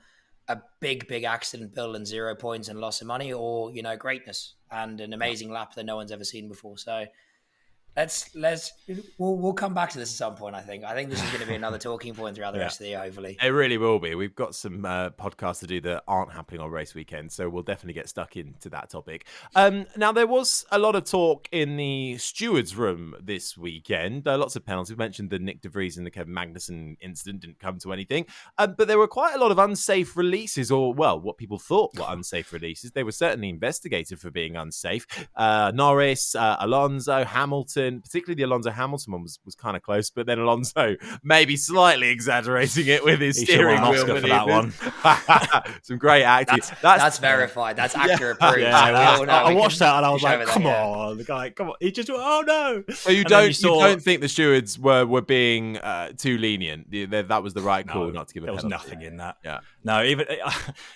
Speaker 4: a big accident bill and 0 points and loss of money, or greatness and an amazing lap that no one's ever seen before. So we'll come back to this at some point. I think this is going to be another talking point throughout the rest of the year, hopefully.
Speaker 2: It really will be. We've got some podcasts to do that aren't happening on race weekend, so we'll definitely get stuck into that topic. Now, there was a lot of talk in the stewards' room this weekend. Lots of penalties. We mentioned the Nick De Vries and the Kevin Magnussen incident didn't come to anything, but there were quite a lot of unsafe releases, or, well, what people thought were unsafe releases. They were certainly investigated for being unsafe. Norris, Alonso, Hamilton, particularly the Alonso Hamilton one was kind of close, but then Alonso maybe slightly exaggerating it with his steering wheel
Speaker 3: for that one.
Speaker 2: Some great acting.
Speaker 4: That's verified. That's accurate proof.
Speaker 3: Yeah, I watched that and I was like, come on. The guy, come on. He just went, oh no.
Speaker 2: So you don't think the stewards were being too lenient? That was the right call not to give a penalty.
Speaker 3: There was nothing in that.
Speaker 2: Yeah.
Speaker 3: No, even it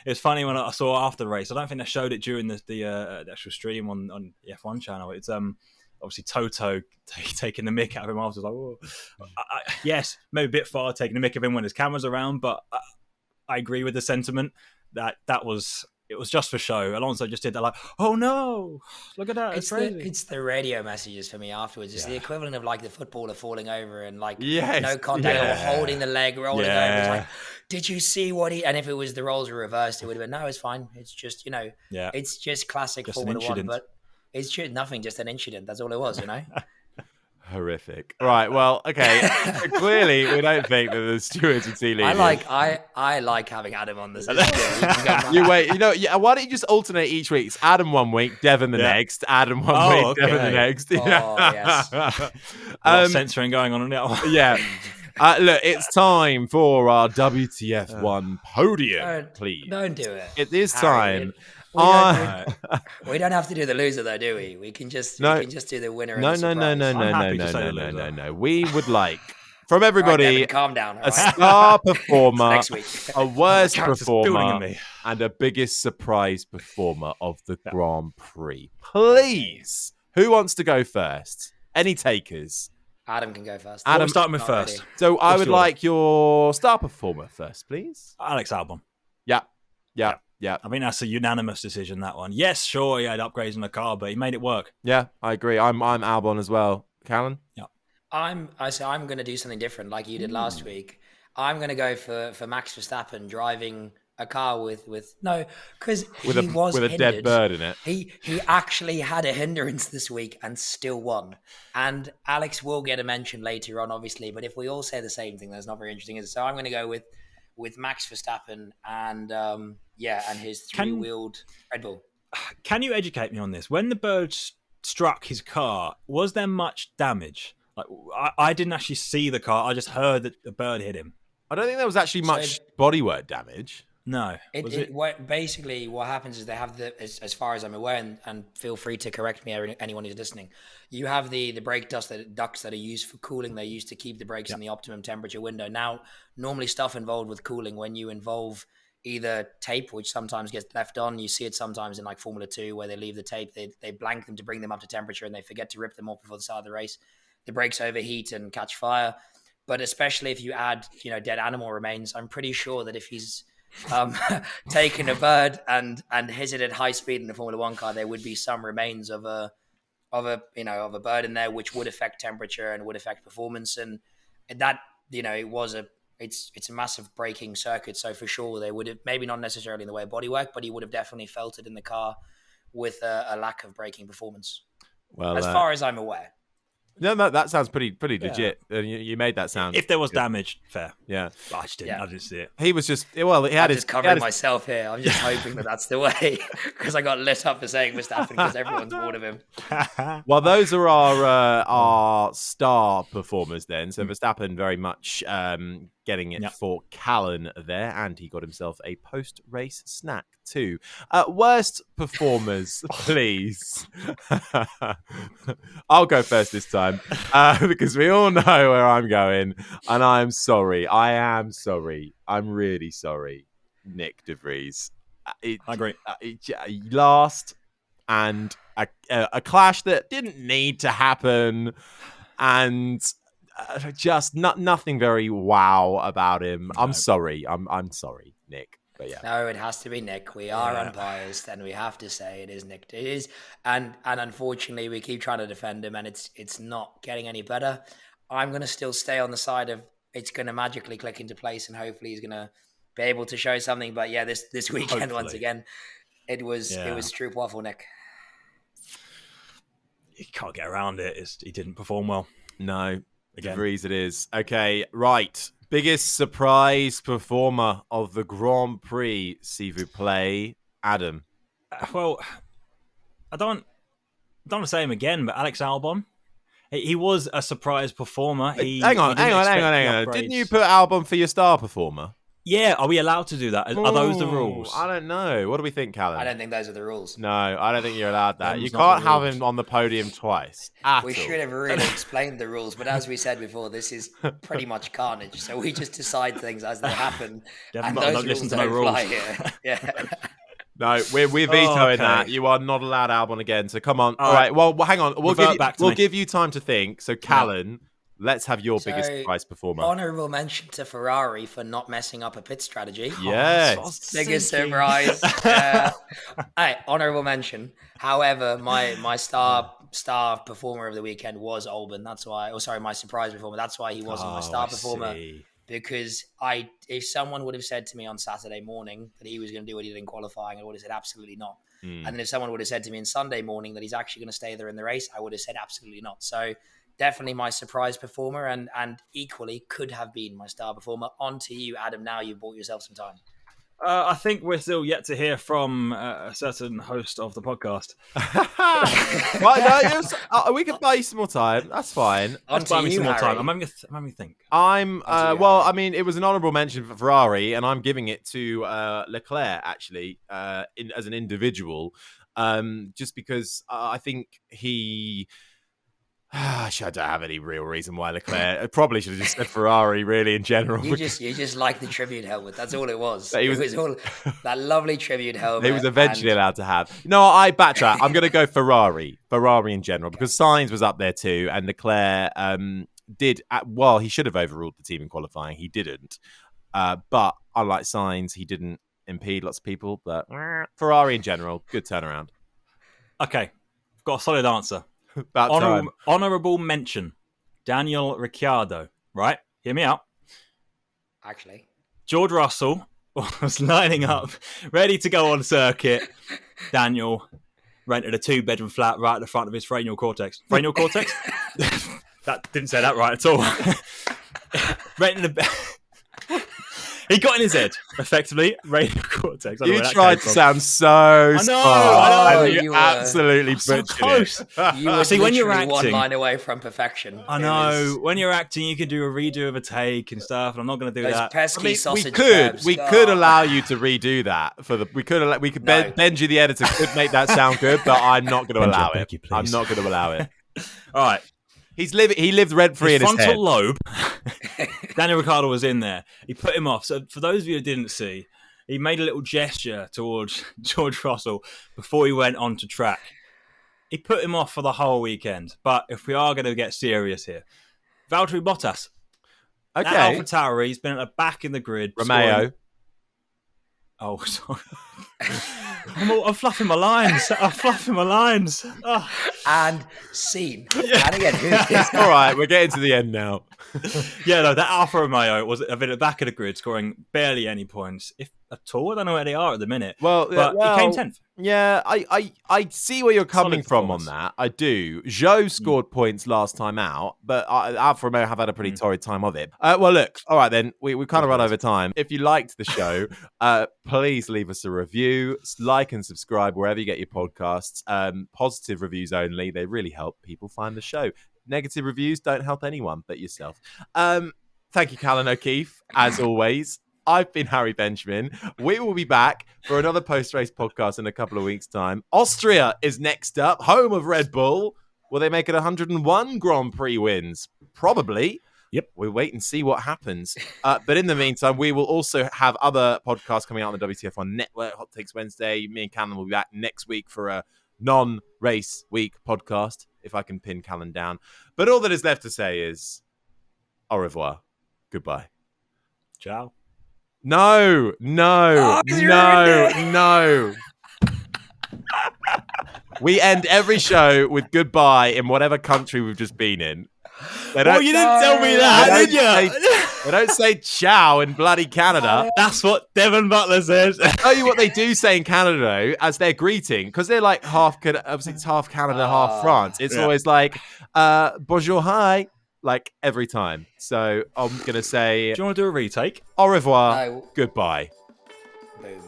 Speaker 3: was funny when I saw after the race. I don't think they showed it during the actual stream on the F1 channel. It's obviously Toto taking the mick out of him after. Like, oh. Yes, maybe a bit far taking the mick of him when his camera's around, but I agree with the sentiment that it was just for show. Alonso just did that, like, oh no, look at that.
Speaker 4: It's the radio messages for me afterwards. It's the equivalent of like the footballer falling over and like
Speaker 2: no
Speaker 4: contact or holding the leg, rolling over. It's like, did you see what he? And if it was the roles were reversed, it would have been no, it's fine. It's just it's just classic just Formula One, but. It's just nothing, just an incident. That's all it was,
Speaker 2: Horrific. Right. Well, okay. Clearly, we don't think that the stewards are too lenient.
Speaker 4: I like having Adam on this.
Speaker 2: You wait. Why don't you just alternate each week? It's Adam one week, Devon the next. Adam one week, Devon the next.
Speaker 4: Oh yes.
Speaker 3: Censoring going on that one.
Speaker 2: Yeah. Look, it's time for our WTF1 podium. Please
Speaker 4: don't do it.
Speaker 2: It is time.
Speaker 4: We don't have to do the loser though, do we? We can just do the winner.
Speaker 2: No. We would like from everybody
Speaker 4: Devin, calm down.
Speaker 2: A star performer,
Speaker 4: next week.
Speaker 2: A worst performer, and a biggest surprise performer of the Grand Prix. Please, who wants to go first? Any takers?
Speaker 4: Adam can go first.
Speaker 3: Adam, starting with first.
Speaker 4: Ready.
Speaker 2: So I would like your star performer first, please.
Speaker 3: Alex Albon.
Speaker 2: Yeah.
Speaker 3: I mean, that's a unanimous decision, that one. Yes, sure, he had upgrades in the car, but he made it work.
Speaker 2: Yeah, I agree. I'm Albon as well. Callan?
Speaker 3: Yeah.
Speaker 4: I'm going to do something different like you did last week. I'm going to go for Max Verstappen driving a car with no, because
Speaker 2: with
Speaker 4: he was
Speaker 2: a
Speaker 4: hindered.
Speaker 2: dead bird in it.
Speaker 4: He actually had a hindrance this week and still won. And Alex will get a mention later on, obviously. But if we all say the same thing, that's not very interesting, is it? So I'm going to go with Max Verstappen and and his three-wheeled Red Bull.
Speaker 3: Can you educate me on this? When the bird struck his car, was there much damage? Like, I didn't actually see the car. I just heard that the bird hit him.
Speaker 2: I don't think there was actually much bodywork damage.
Speaker 3: No.
Speaker 4: Basically, what happens is they have as far as I'm aware, and feel free to correct me, anyone who's listening. You have the brake ducts that are used for cooling. They're used to keep the brakes in the optimum temperature window. Now, normally stuff involved with cooling, when you involve either tape, which sometimes gets left on, you see it sometimes in like Formula 2 where they leave the tape, they blank them to bring them up to temperature and they forget to rip them off before the start of the race. The brakes overheat and catch fire. But especially if you add, dead animal remains, I'm pretty sure that if he's taken a bird and hit it at high speed in the Formula 1 car, there would be some remains of a bird in there, which would affect temperature and would affect performance. And that, it's a massive braking circuit. So for sure, they would have, maybe not necessarily in the way of bodywork, but he would have definitely felt it in the car with a lack of braking performance. Well, as far as I'm aware.
Speaker 2: No, that sounds pretty legit. You made that sound.
Speaker 3: If there was damage, fair.
Speaker 2: Yeah,
Speaker 3: I just didn't. I didn't see it.
Speaker 2: He was just he had his
Speaker 4: covering myself here. I'm just hoping that's the way, because I got lit up for saying Verstappen because everyone's bored of him.
Speaker 2: Well, those are our star performers then. So Verstappen very much getting it for Callan there, and he got himself a post-race snack too. Worst performers, please. I'll go first this time because we all know where I'm going, and I'm sorry. I am sorry. I'm really sorry, Nick De Vries.
Speaker 3: I agree.
Speaker 2: Last, and a clash that didn't need to happen, and just nothing very wow about him. I'm sorry. I'm sorry, Nick. But yeah.
Speaker 4: No, it has to be Nick. We are unbiased, and we have to say it is Nick. It is, and unfortunately, we keep trying to defend him, and it's not getting any better. I'm going to still stay on the side of it's going to magically click into place, and hopefully he's going to be able to show something. But yeah, this weekend once again, it was Stroop Waffle, Nick.
Speaker 3: You can't get around it. He didn't perform well.
Speaker 2: No, De Vries it is. Okay, right. Biggest surprise performer of the Grand Prix, s'il vous plaît, Adam.
Speaker 3: Well, I don't want to say him again, but Alex Albon. He was a surprise performer.
Speaker 2: Hang on. Didn't you put Albon for your star performer?
Speaker 3: Yeah, are we allowed to do that? Are those the rules?
Speaker 2: I don't know. What do we think, Callan?
Speaker 4: I don't think those are the rules.
Speaker 2: No, I don't think you're allowed that. You can't have him on the podium twice.
Speaker 4: We should have really explained the rules, but as we said before, this is pretty much carnage. So we just decide things as they happen, and those rules don't fly here. Yeah.
Speaker 2: No, we're vetoing that. You are not allowed Albon again. So come on. All right. Well, hang on. We'll give you time to think. So Callan. Let's have your biggest surprise performer.
Speaker 4: Honourable mention to Ferrari for not messing up a pit strategy.
Speaker 2: Yes.
Speaker 4: Biggest surprise. Honourable mention. However, my star performer of the weekend was Albon. That's why. My surprise performer. That's why he wasn't my star performer. Because if someone would have said to me on Saturday morning that he was going to do what he did in qualifying, I would have said absolutely not. And then if someone would have said to me on Sunday morning that he's actually going to stay there in the race, I would have said absolutely not. So definitely my surprise performer, and equally could have been my star performer. On to you, Adam. Now you've bought yourself some time.
Speaker 3: I think we're still yet to hear from a certain host of the podcast.
Speaker 2: We can buy you some more time. That's fine.
Speaker 3: Let's buy me some more time. I'm having to think.
Speaker 2: It was an honourable mention for Ferrari, and I'm giving it to Leclerc, actually, as an individual, just because I think he... I don't have any real reason why Leclerc. I probably should have just said Ferrari, really, in general.
Speaker 4: You just like the tribute helmet. That's all it was. It was all that lovely tribute helmet.
Speaker 2: He was eventually allowed to have. No, I backtrack. I'm going to go Ferrari in general, because Sainz was up there too, and Leclerc he should have overruled the team in qualifying. He didn't. But unlike Sainz, he didn't impede lots of people. But Ferrari in general, good turnaround.
Speaker 3: Okay, I've got a solid answer. Honourable mention, Daniel Ricciardo. Right? Hear me out.
Speaker 4: Actually.
Speaker 3: George Russell was lining up, ready to go on circuit. Daniel rented a 2-bedroom flat right at the front of his cranial cortex. Cranial cortex? That didn't say that right at all. Rented a... He got in his head, effectively. Cranial cortex.
Speaker 2: You tried to sound so smart.
Speaker 3: I know.
Speaker 2: You absolutely butchered
Speaker 3: close.
Speaker 2: it.
Speaker 4: You were
Speaker 3: See, when you're
Speaker 4: literally one
Speaker 3: acting-
Speaker 4: line away from perfection.
Speaker 3: I know. When you're acting, you can do a redo of a take and stuff, and I'm not going to do
Speaker 4: Those
Speaker 3: that.
Speaker 4: pesky sausage
Speaker 2: we could
Speaker 4: kebabs.
Speaker 2: allow you to redo that
Speaker 4: No.
Speaker 2: Benji the editor could make that sound good, but I'm not going to allow it.
Speaker 3: Becky, please.
Speaker 2: I'm not going to allow it.
Speaker 3: All right.
Speaker 2: He lived rent free in his
Speaker 3: Frontal
Speaker 2: head.
Speaker 3: lobe. Daniel Ricciardo was in there. He put him off. So for those of you who didn't see, he made a little gesture towards George Russell before he went onto track. He put him off for the whole weekend. But if we are going to get serious here, Valtteri Bottas. That
Speaker 2: Okay,
Speaker 3: AlphaTauri, he's been at the back in the grid.
Speaker 2: Romeo.
Speaker 3: scoring- Oh, sorry. I'm fluffing my lines. Oh.
Speaker 4: And scene. And again,
Speaker 2: All right, we're getting to the end now.
Speaker 3: Yeah, no, that Alfa Romeo was at the back of the grid, scoring barely any points, if at all. I don't know where they are at the minute.
Speaker 2: Well,
Speaker 3: But he came 10th.
Speaker 2: Yeah, I see where you're coming
Speaker 3: Solid
Speaker 2: from on
Speaker 3: performance.
Speaker 2: that. I do. Zhou scored points last time out, but Alfa Romeo have had a pretty torrid time of it. Well, look, all right then, we've kind of run over time. If you liked the show, please leave us a review, like and subscribe wherever you get your podcasts. Positive reviews only. They really help people find the show. Negative reviews don't help anyone but yourself. Thank you, Callan O'Keeffe, as always. I've been Harry Benjamin. We will be back for another post-race podcast in a couple of weeks' time. Austria is next up, home of Red Bull. Will they make it 101 Grand Prix wins? Probably.
Speaker 3: Yep.
Speaker 2: We'll wait and see what happens. But in the meantime, we will also have other podcasts coming out on the WTF1 Network. Hot Takes Wednesday. Me and Callan will be back next week for a non-race week podcast, if I can pin Callan down. But all that is left to say is au revoir. Goodbye.
Speaker 3: Ciao.
Speaker 2: No. We end every show with goodbye in whatever country we've just been in.
Speaker 3: Well, you didn't tell me that, did you?
Speaker 2: They don't say ciao in bloody Canada.
Speaker 3: That's what Devon Butler says.
Speaker 2: Tell you what they do say in Canada, though, as their greeting, because they're like obviously it's half Canada, half France. It's always like, bonjour, hi, like every time. So I'm going to say
Speaker 3: Do you want to do a retake?
Speaker 2: au revoir,
Speaker 4: No.
Speaker 2: goodbye.
Speaker 4: Boom.